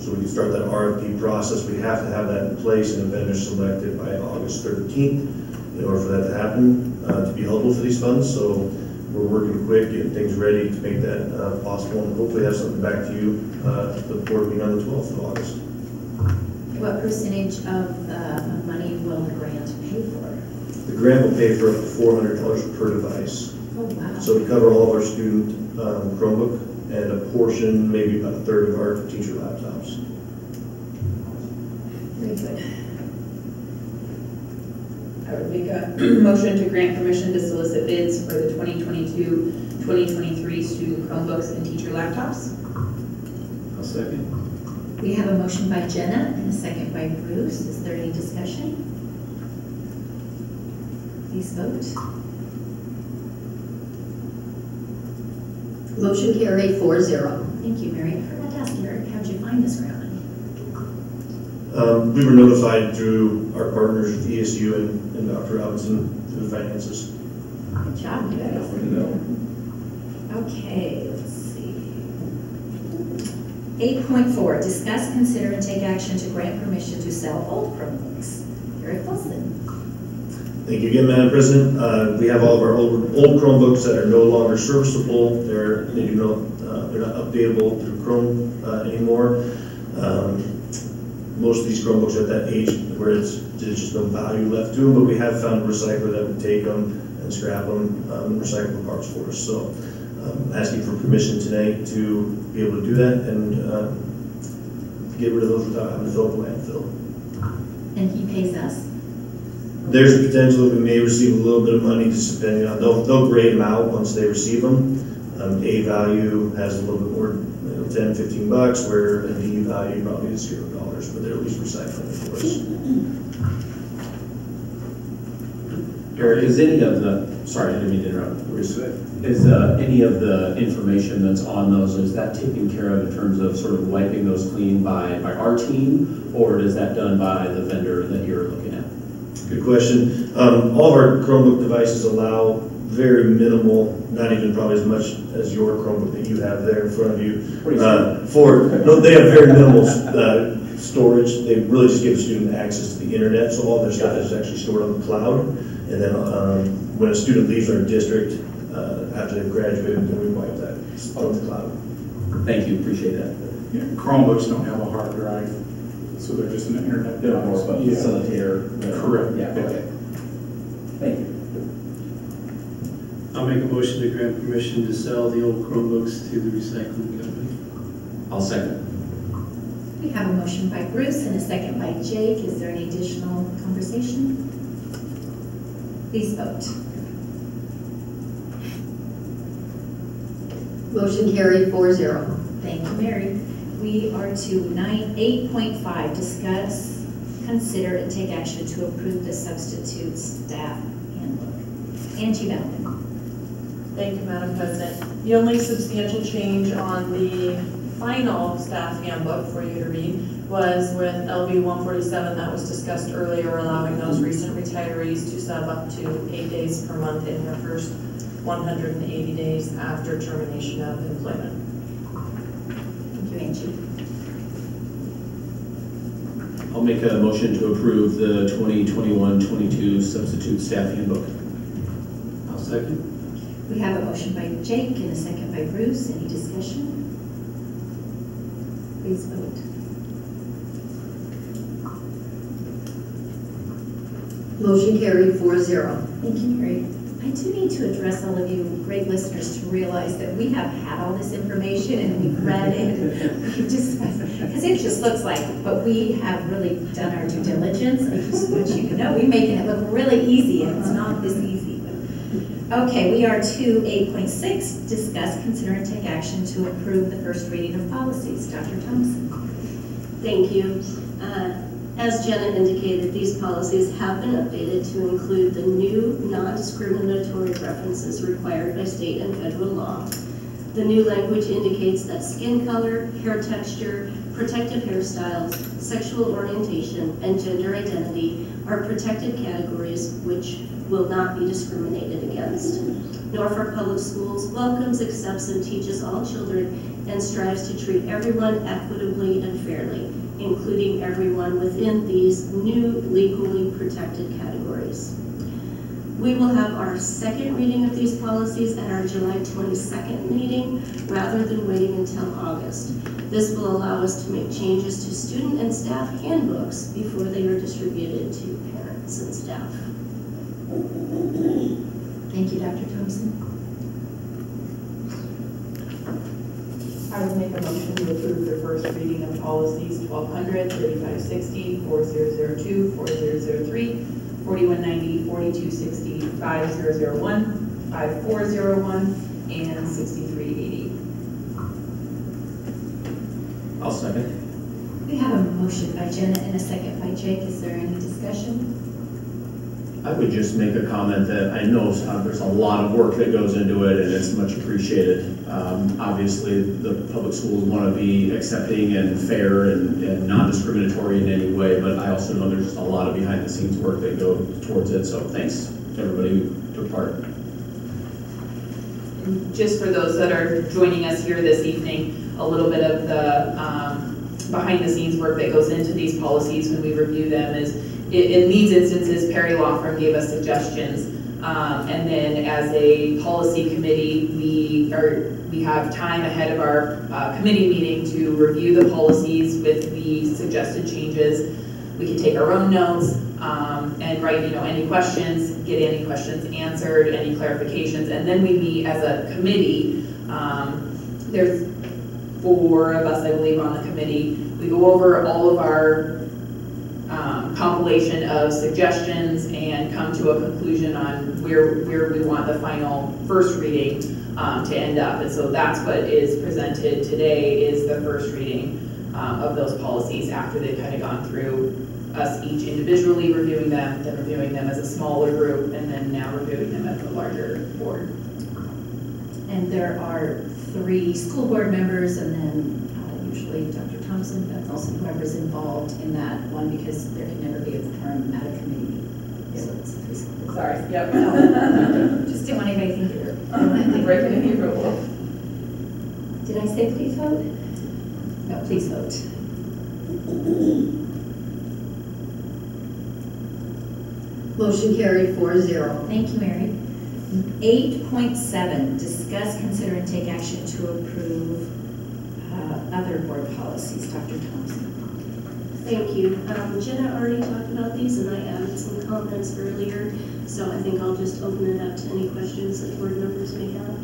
So we can start that RFP process. We have to have that in place and a vendor selected by August 13th in order for that to happen, to be eligible for these funds. So we're working quick, getting things ready to make that possible, and hopefully have something back to you the board meeting on the 12th of August. What percentage of the money will the grant pay for? The grant will pay for up to $400 per device. Oh, wow. So to cover all of our student Chromebook and a portion, maybe about a third of our teacher laptops. Very good. I would make a motion to grant permission to solicit bids for the 2022-2023 student Chromebooks and teacher laptops. I'll second. We have a motion by Jenna and a second by Bruce. Is there any discussion? Please vote. Motion carried 4-0. Thank you, Mary. I forgot to ask, Eric, how'd you find this grant? We were notified through our partners, ESU and Dr. Robinson, through the finances. Good job, you guys. Okay, let's see. 8.4, discuss, consider, and take action to grant permission to sell old Chromebooks. Eric Wilson. Thank you again, Madam President. We have all of our old Chromebooks that are no longer serviceable. They're not updatable through Chrome anymore. Most of these Chromebooks are at that age where there's just no value left to them, but we have found a recycler that would take them and scrap them and recycle the parts for us. So asking for permission today to be able to do that and get rid of those without having to fill up the landfill. And he pays us? There's a potential that we may receive a little bit of money, just depending on, they'll grade them out once they receive them. A value has a little bit more, 10, 15 bucks, where a D value probably is $0, but they're at least recycling it for us. Eric, is any of the, sorry, I didn't mean to interrupt. Is any of the information that's on those, is that taken care of in terms of sort of wiping those clean by our team, or is that done by the vendor that you're looking at? Good question. All of our Chromebook devices allow very minimal, not even probably as much as your Chromebook that you have there in front of you. They have very minimal storage. They really just give a student access to the internet, so all their stuff is actually stored on the cloud. And then when a student leaves our district, after they've graduated, then we wipe that from the cloud. Thank you, appreciate that. Yeah, Chromebooks don't have a hard drive, so they're just an internet They're more of a facilitator. Correct. Yeah, okay. Thank you. I'll make a motion to grant permission to sell the old Chromebooks to the recycling company. I'll second. We have a motion by Bruce and a second by Jake. Is there any additional conversation? Please vote. Motion carried 4-0. Thank you, Mary. We are to 8.5, discuss, consider, and take action to approve the substitute staff handbook. Angie Bellman. Thank you, Madam President. The only substantial change on the final staff handbook for you to read was with LB 147 that was discussed earlier, allowing those recent retirees to sub up to 8 days per month in their first 180 days after termination of employment. Thank you, Angie. I'll make a motion to approve the 2021-22 substitute staff handbook. I'll second. We have a motion by Jake and a second by Bruce. Any discussion? Please vote. Motion carried 4-0. Thank you, Mary. I do need to address all of you great listeners to realize that we have had all this information and we've read it. We've just, because it just looks like, but we have really done our due diligence. I just want you to know, we're making it look really easy and it's not this easy. Okay, we are to 8.6, discuss, consider, and take action to approve the first reading of policies. Dr. Thompson. Thank you. As Jenna indicated, these policies have been updated to include the new non-discriminatory references required by state and federal law. The new language indicates that skin color, hair texture, protective hairstyles, sexual orientation, and gender identity are protected categories which will not be discriminated against. Norfolk Public Schools welcomes, accepts, and teaches all children and strives to treat everyone equitably and fairly, including everyone within these new legally protected categories. We will have our second reading of these policies at our July 22nd meeting rather than waiting until August. This will allow us to make changes to student and staff handbooks before they are distributed to parents and staff. Thank you, Dr. Thompson. I would make a motion to approve the first reading of policies 1200, 3560, 4002, 4003, 4190, 4260, 5001, 5401, and 6380. I'll second. We have a motion by Jenna and a second by Jake. Is there any discussion? I would just make a comment that I know there's a lot of work that goes into it, and it's much appreciated. Obviously, the public schools want to be accepting and fair and non-discriminatory in any way, but I also know there's just a lot of behind-the-scenes work that go towards it, so thanks to everybody who took part. And just for those that are joining us here this evening, a little bit of the behind-the-scenes work that goes into these policies when we review them is, in these instances, Perry Law Firm gave us suggestions, and then as a policy committee, we have time ahead of our committee meeting to review the policies with the suggested changes. We can take our own notes and write, any questions, get any questions answered, any clarifications, and then we meet as a committee. There's 4 of us, I believe, on the committee. We go over all of our compilation of suggestions and come to a conclusion on where we want the final first reading to end up. And so that's what is presented today, is the first reading of those policies after they've kind of gone through us each individually reviewing them, then reviewing them as a smaller group, and then now reviewing them as a larger board. And there are 3 school board members, and then usually Dr. Thompson, that's also whoever's involved in that one, because there can never be a quorum at a committee meeting. So it's 3 school board. Sorry, yep. Just didn't want anybody to think you're breaking any rule. Did I say please vote? No, please vote. Motion carried 4-0. Thank you, Mary. 8.7, discuss, consider, and take action to approve other board policies. Dr. Thompson. Thank you. Jenna already talked about these, and I added some comments earlier, so I think I'll just open it up to any questions that board members may have.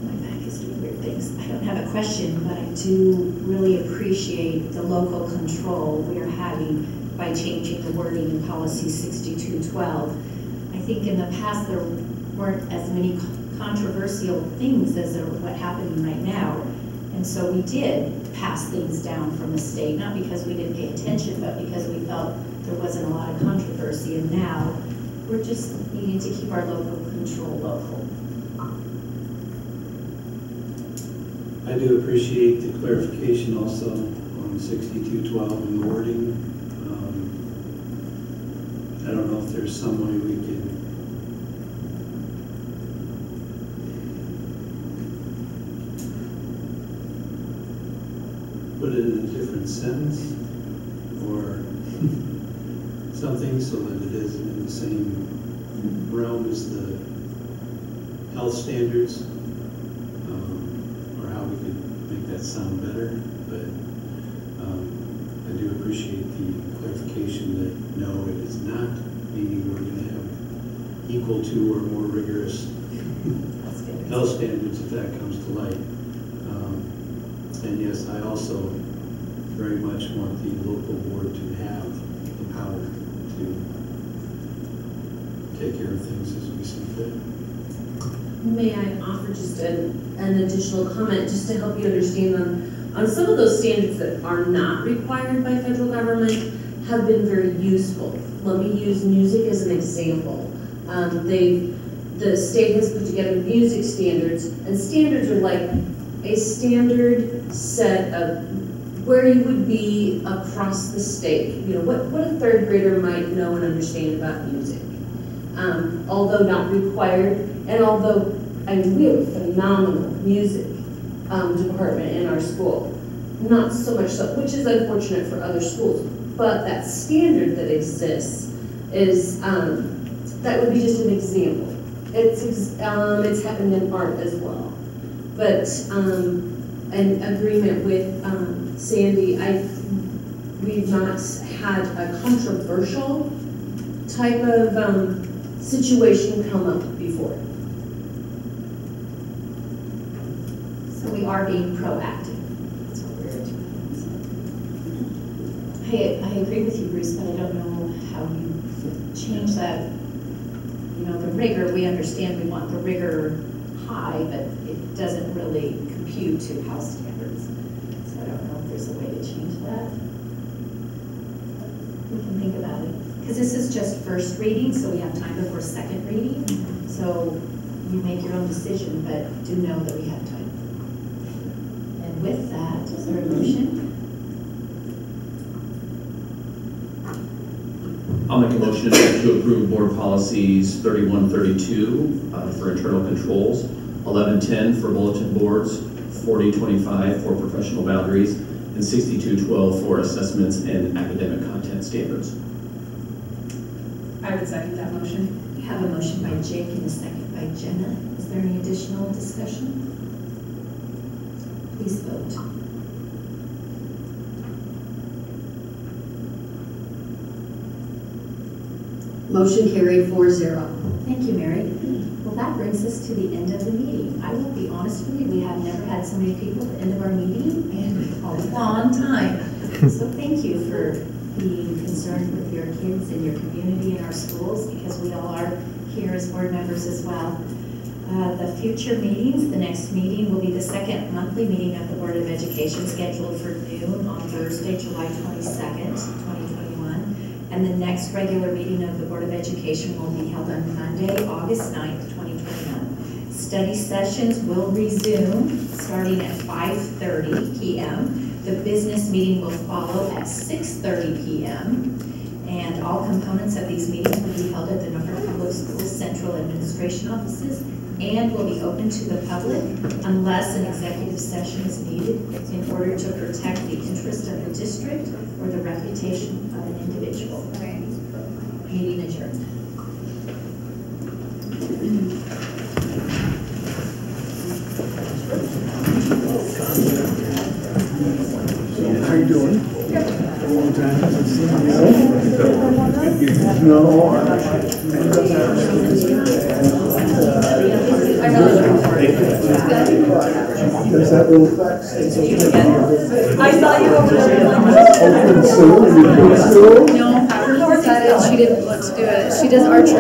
My back is doing weird things. I don't have a question, but I do really appreciate the local control we are having by changing the wording in policy 6212. I think in the past there weren't as many controversial things as are what happening right now. And so we did pass things down from the state, not because we didn't pay attention, but because we felt there wasn't a lot of controversy. And now we're just needing to keep our local control local. I do appreciate the clarification also on 6212 and the wording. I don't know if there's some way we can put it in a different sentence or something so that it is in the same realm as the health standards, or how we could make that sound better. But I do appreciate the clarification that no, it is not, meaning we're going to have equal to or more rigorous health standards if that comes to light. And yes, I also very much want the local board to have the power to take care of things as we see fit. May I offer just an additional comment just to help you understand on some of those standards that are not required by federal government have been very useful. Let me use music as an example. The state has put together music standards, and standards are like a standard set of where you would be across the state. What a 3rd grader might know and understand about music. Although not required, and although we have a phenomenal music department in our school. Not so much so, which is unfortunate for other schools, but that standard that exists is, that would be just an example. It's happened in art as well. But an agreement with Sandy, we've not had a controversial type of situation come up before. So we are being proactive. That's what we're doing. I agree with you, Bruce, but I don't know how you change that. The rigor, we understand we want the rigor high, but it doesn't really compute to house standards. So I don't know if there's a way to change that. We can think about it. because this is just first reading, so we have time before second reading. So you make your own decision, but do know that we have time. And with that, is there a motion? I'll make a motion to approve board policies 3132 for internal controls, 1110 for bulletin boards, 4025 for professional boundaries, and 6212 for assessments and academic content standards. I would second that motion. We have a motion by Jake and a second by Jenna. Is there any additional discussion? Please vote. Motion carried 4-0. Thank you, Mary. Well, that brings us to the end of the meeting. I will be honest with you, we have never had so many people at the end of our meeting in a long time. So thank you for being concerned with your kids and your community and our schools, because we all are here as board members as well. The future meetings, the next meeting will be the second monthly meeting of the Board of Education, scheduled for noon on Thursday, July 22nd, 2021. And the next regular meeting of the Board of Education will be held on Monday, August 9th, 2021. Study sessions will resume starting at 5:30 p.m. The business meeting will follow at 6:30 p.m. And all components of these meetings will be held at the Norfolk Public Schools Central Administration offices and will be open to the public unless an executive session is needed in order to protect the interest of the district or the reputation of an individual. Meeting adjourned. How you doing? A long time since seen you. No. Does that little I saw you over there. open soon? No, she didn't want to do it. She does archery.